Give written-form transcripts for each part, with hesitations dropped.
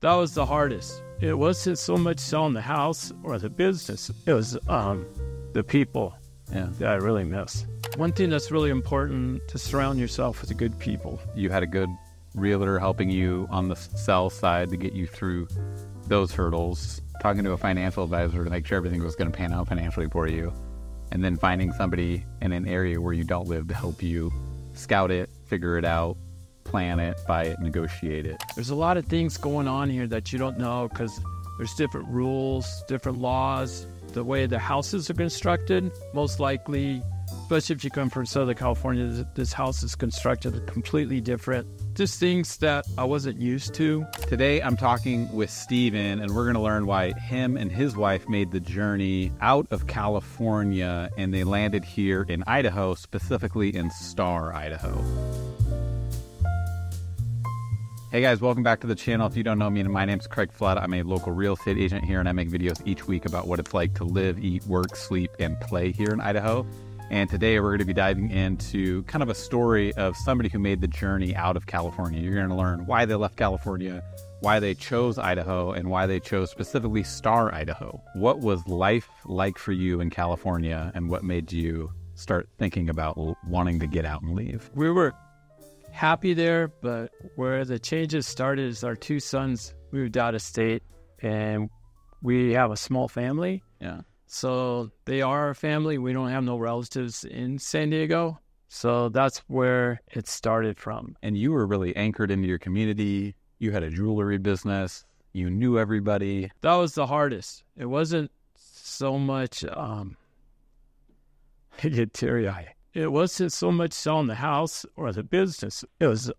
That was the hardest. It wasn't so much selling the house or the business. It was the people that I really miss. One thing that's really important to surround yourself with good people. You had a good realtor helping you on the sell side to get you through those hurdles, talking to a financial advisor to make sure everything was going to pan out financially for you, and then finding somebody in an area where you don't live to help you scout it, figure it out, plan it, buy it, negotiate it. There's a lot of things going on here that you don't know because there's different rules, different laws, the way the houses are constructed. Most likely, especially if you come from Southern California, this house is constructed completely different. Just things that I wasn't used to. Today, I'm talking with Steven, and we're going to learn why him and his wife made the journey out of California, and they landed here in Idaho, specifically in Star, Idaho. Hey guys, welcome back to the channel. If you don't know me, my name's Craig Flood. I'm a local real estate agent here, and I make videos each week about what it's like to live, eat, work, sleep, and play here in Idaho. And today we're going to be diving into kind of a story of somebody who made the journey out of California. You're going to learn why they left California, why they chose Idaho, and why they chose specifically Star, Idaho. What was life like for you in California, and what made you start thinking about wanting to get out and leave? We were happy there, but where the changes started is our two sons moved out of state, and we have a small family. Yeah. So they are our family. We don't have no relatives in San Diego. So that's where it started from. And you were really anchored into your community. You had a jewelry business. You knew everybody. That was the hardest. It wasn't so much, I get teary-eyed. It wasn't so much selling the house or the business. It was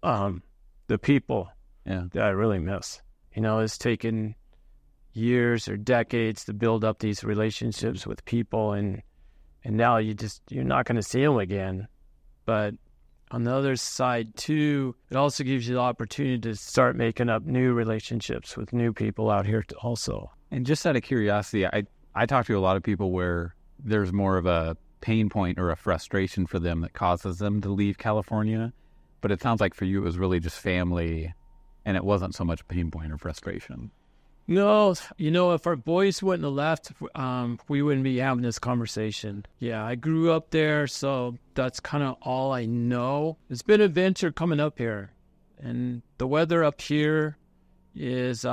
the people that I really miss. You know, it's taken years or decades to build up these relationships with people, and now you're not going to see them again. But on the other side too, it also gives you the opportunity to start making up new relationships with new people out here also. And just out of curiosity, I talk to a lot of people where there's more of a pain point or a frustration for them that causes them to leave California. But it sounds like for you, it was really just family, and it wasn't so much pain point or frustration. No, you know, if our boys wouldn't have left, we wouldn't be having this conversation. Yeah, I grew up there, so that's kind of all I know. It's been an adventure coming up here, and the weather up here is,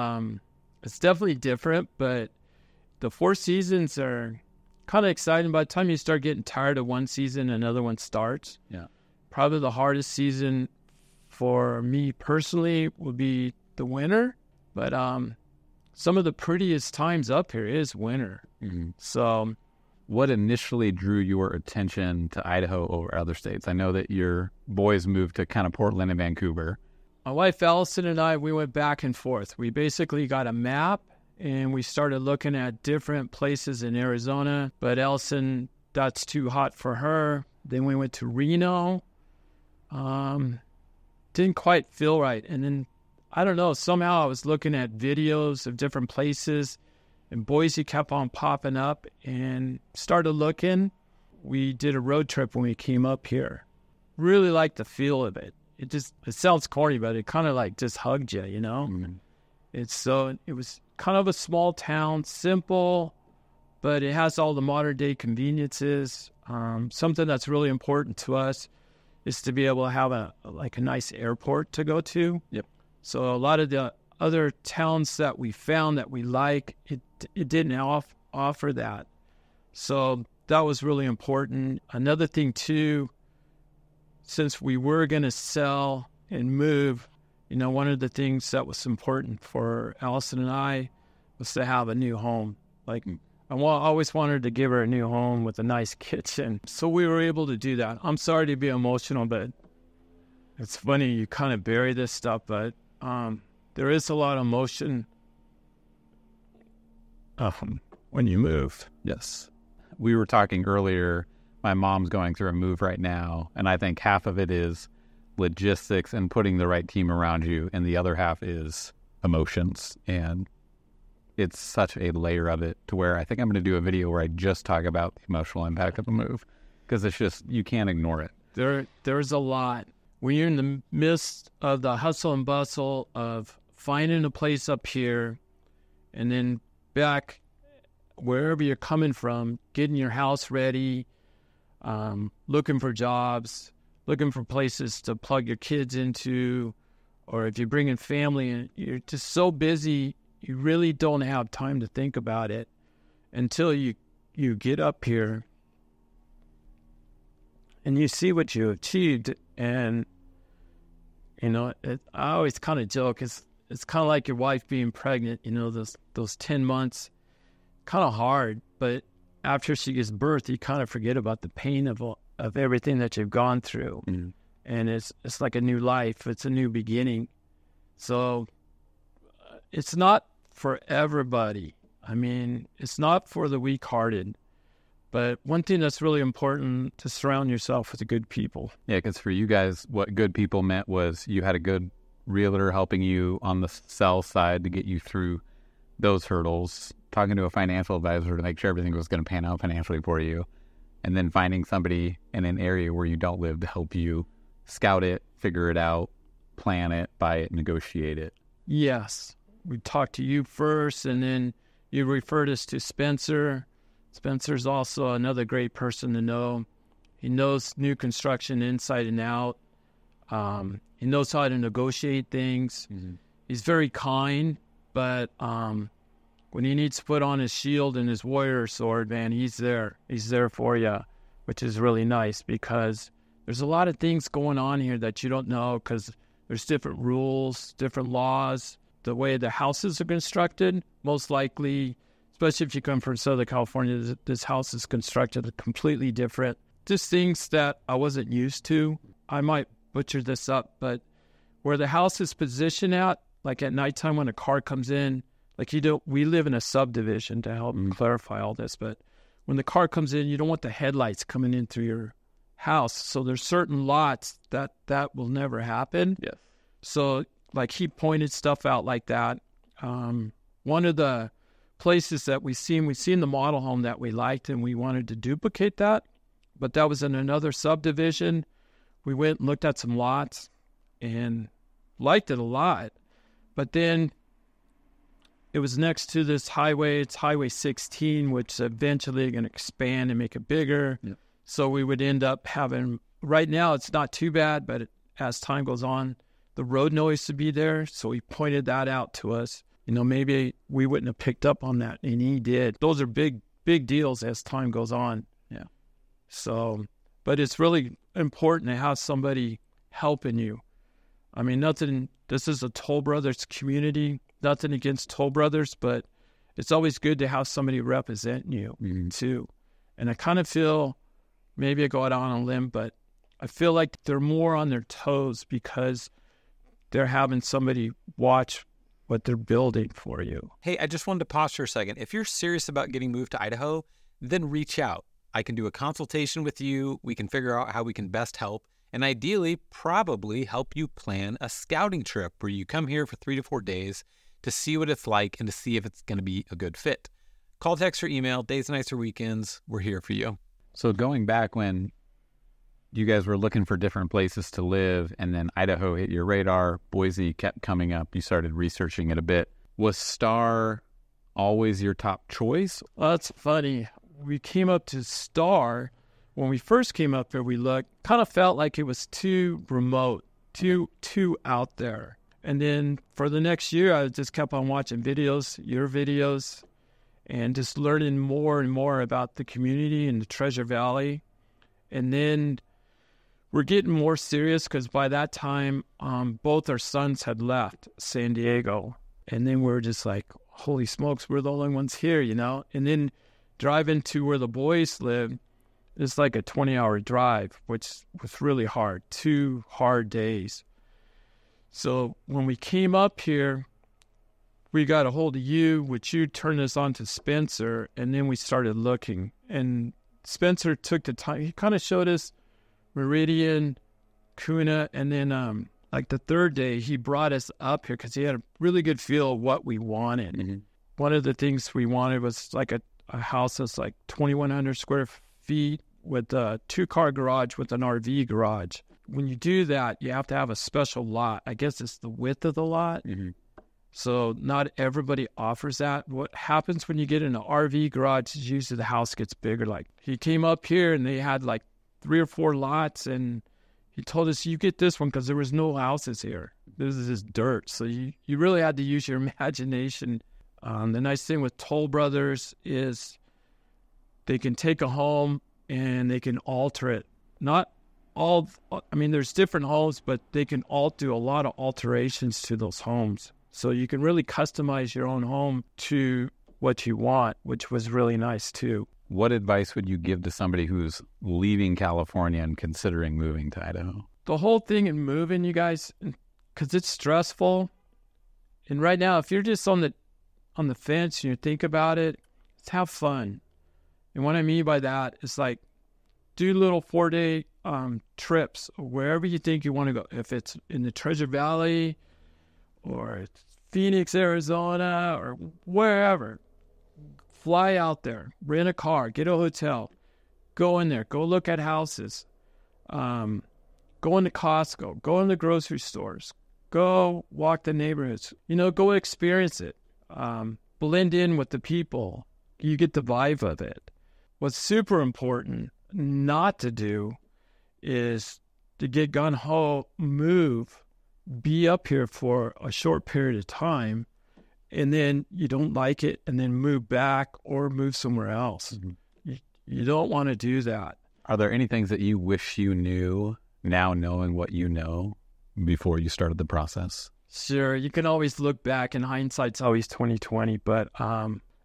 it's definitely different, but the 4 seasons are kind of exciting. By the time you start getting tired of one season, another one starts. Yeah. Probably the hardest season for me personally would be the winter, but some of the prettiest times up here is winter. Mm-hmm. So what initially drew your attention to Idaho over other states? I know that your boys moved to kind of Portland and Vancouver. My wife Allison and I, we went back and forth. We basically got a map and we started looking at different places in Arizona, but Allison, that's too hot for her. Then we went to Reno. Didn't quite feel right. And then I don't know, somehow I was looking at videos of different places, and Boise kept on popping up, and started looking. We did a road trip when we came up here. Really liked the feel of it. It sounds corny, but it kind of like just hugged you, you know? Mm-hmm. It was kind of a small town, simple, but it has all the modern day conveniences. Something that's really important to us is to be able to have a nice airport to go to. Yep. So a lot of the other towns that we found that we like, it didn't offer that. So that was really important. Another thing too, since we were going to sell and move, you know, one of the things that was important for Allison and I was to have a new home. Like, I always wanted to give her a new home with a nice kitchen. So we were able to do that. I'm sorry to be emotional, but it's funny, you kind of bury this stuff, but there is a lot of emotion when you move. Yes. We were talking earlier, my mom's going through a move right now, and I think half of it is logistics and putting the right team around you, and the other half is emotions. And it's such a layer of it to where I think I'm going to do a video where I just talk about the emotional impact of a move, because it's just, you can't ignore it. There's a lot. When you're in the midst of the hustle and bustle of finding a place up here, and then back wherever you're coming from, getting your house ready, looking for jobs, looking for places to plug your kids into, or if you're bringing family in, you're just so busy, you really don't have time to think about it until you get up here and you see what you achieved. And, you know, I always kind of joke, it's kind of like your wife being pregnant, you know, those 10 months, kind of hard, but after she gives birth, you kind of forget about the pain of everything that you've gone through. Mm-hmm. And it's like a new life. It's a new beginning. So it's not for everybody. I mean, it's not for the weak-hearted. But one thing that's really important, to surround yourself with good people. Yeah, because for you guys, what good people meant was you had a good realtor helping you on the sell side to get you through those hurdles, talking to a financial advisor to make sure everything was going to pan out financially for you, and then finding somebody in an area where you don't live to help you scout it, figure it out, plan it, buy it, negotiate it. Yes. We talked to you first, and then you referred us to Spencer. Spencer's also another great person to know. He knows new construction inside and out. He knows how to negotiate things. Mm-hmm. He's very kind, but when he needs to put on his shield and his warrior sword, man, he's there. He's there for you, which is really nice, because there's a lot of things going on here that you don't know, because there's different rules, different laws, the way the houses are constructed. Most likely, especially if you come from Southern California, this house is constructed completely different. Just things that I wasn't used to. I might butcher this up, but where the house is positioned at, like at nighttime when a car comes in, like we live in a subdivision, to help clarify all this, but when the car comes in, you don't want the headlights coming in through your house. So there's certain lots that will never happen. Yes. So like he pointed stuff out like that. One of the places that we seen the model home that we liked, and we wanted to duplicate that, but that was in another subdivision. We went and looked at some lots and liked it a lot, but then it was next to this highway. It's Highway 16, which eventually going to expand and make it bigger. Yep. So we would end up having, right now it's not too bad, but as time goes on, the road noise to be there. So he pointed that out to us. You know, maybe we wouldn't have picked up on that, and he did. Those are big deals as time goes on. Yeah. So, but it's really important to have somebody helping you. I mean, this is a Toll Brothers community, nothing against Toll Brothers, but it's always good to have somebody representing you too. And I kind of feel, maybe I go out on a limb, but I feel like they're more on their toes because they're having somebody watch what they're building for you. Hey, I just wanted to pause for a second. If you're serious about getting moved to Idaho, then reach out. I can do a consultation with you. We can figure out how we can best help, and ideally probably help you plan a scouting trip where you come here for 3 to 4 days to see what it's like and to see if it's going to be a good fit. Call, text, or email, days, nights, or weekends. We're here for you. So going back when you guys were looking for different places to live, and then Idaho hit your radar, Boise kept coming up, you started researching it a bit. Was Star always your top choice? Well, that's funny. We came up to Star. When we first came up here, we looked, kind of felt like it was too remote, too out there. And then for the next year, I just kept on watching videos, your videos, and just learning more and more about the community and the Treasure Valley. And then we're getting more serious because by that time, both our sons had left San Diego. And then we're just like, holy smokes, we're the only ones here, you know? And then driving to where the boys live, it's like a 20-hour drive, which was really hard, 2 hard days. So when we came up here, we got a hold of you, which you turned us on to Spencer, and then we started looking. And Spencer took the time. He kind of showed us Meridian, Kuna, and then like the third day, he brought us up here because he had a really good feel of what we wanted. Mm-hmm. One of the things we wanted was like a house that's like 2,100 square feet with a 2-car garage with an RV garage. When you do that, you have to have a special lot. I guess it's the width of the lot. Mm-hmm. So not everybody offers that. What happens when you get in an RV garage is usually the house gets bigger. Like he came up here and they had like 3 or 4 lots, and he told us, you get this one because there was no houses here. This is just dirt. So you really had to use your imagination. The nice thing with Toll Brothers is they can take a home and they can alter it. Not all, I mean, there's different homes, but they can all do a lot of alterations to those homes. So you can really customize your own home to what you want, which was really nice too. What advice would you give to somebody who's leaving California and considering moving to Idaho? The whole thing in moving, you guys, because it's stressful. And right now, if you're just on the fence and you think about it, let's have fun. And what I mean by that is like do little 4-day trips wherever you think you want to go. If it's in the Treasure Valley or it's Phoenix, Arizona, or wherever, fly out there, rent a car, get a hotel, go in there, go look at houses, go into Costco, go in the grocery stores, go walk the neighborhoods, go experience it, blend in with the people. You get the vibe of it. What's super important not to do is to get gung-ho, move, be up here for a short period of time, and then you don't like it, and then move back or move somewhere else. Mm-hmm. You don't want to do that. Are there any things that you wish you knew now, knowing what you know, before you started the process? Sure. You can always look back, and hindsight's always 20/20. But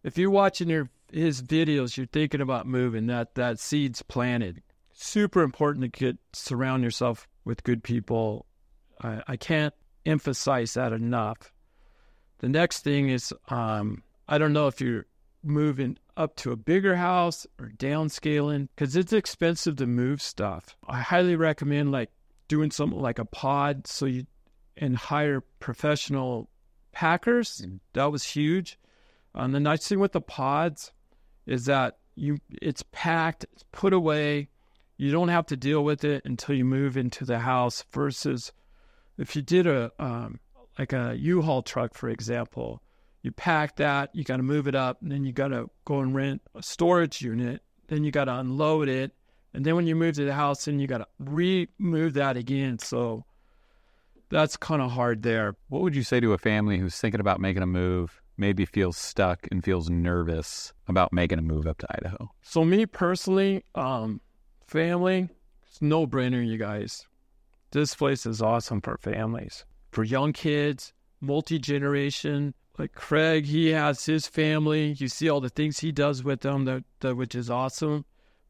if you're watching his videos, you're thinking about moving, that seed's planted. Super important to surround yourself with good people. I can't emphasize that enough. The next thing is, I don't know if you're moving up to a bigger house or downscaling, because it's expensive to move stuff. I highly recommend like doing something like a pod, and hire professional packers. Mm-hmm. That was huge. The nice thing with the pods is that it's packed, it's put away. You don't have to deal with it until you move into the house, versus if you did like a U-Haul truck, for example, you pack that, you got to move it up, and then you got to go and rent a storage unit, then you got to unload it, and then when you move to the house, then you got to remove that again. So that's kind of hard there. What would you say to a family who's thinking about making a move, maybe feels stuck and feels nervous about making a move up to Idaho? So me personally, family, it's no-brainer, you guys. This place is awesome for families, for young kids, multi-generation. Like Craig, he has his family. You see all the things he does with them, which is awesome.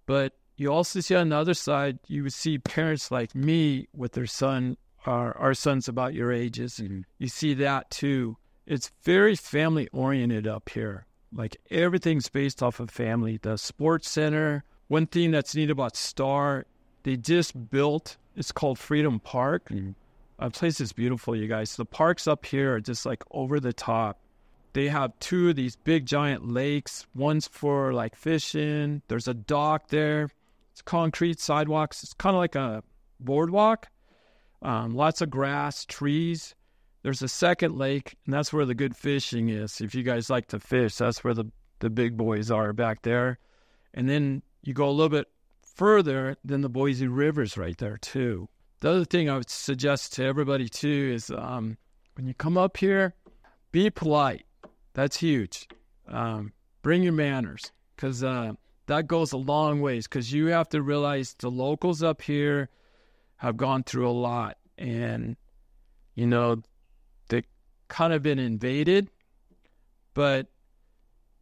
But you also see on the other side, you would see parents like me with their son, our son's about your ages. Mm-hmm. You see that too. It's very family-oriented up here. Like everything's based off of family. The sports center, one thing that's neat about Star, they just built, it's called Freedom Park. Mm-hmm. The place is beautiful, you guys. The parks up here are just like over the top. They have 2 of these big giant lakes. One's for like fishing. There's a dock there. It's concrete sidewalks. It's kind of like a boardwalk. Lots of grass, trees. There's a second lake, and that's where the good fishing is. If you guys like to fish, that's where the big boys are, back there. And then you go a little bit further, then the Boise River's right there too. The other thing I would suggest to everybody too is when you come up here, be polite. That's huge. Bring your manners, because that goes a long ways, because you have to realize the locals up here have gone through a lot, and they've kind of been invaded. But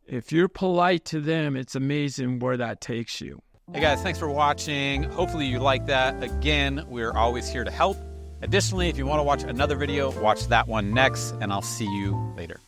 if you're polite to them, it's amazing where that takes you. Hey guys, thanks for watching. Hopefully you like that. Again, we're always here to help. Additionally, if you want to watch another video, watch that one next, and I'll see you later.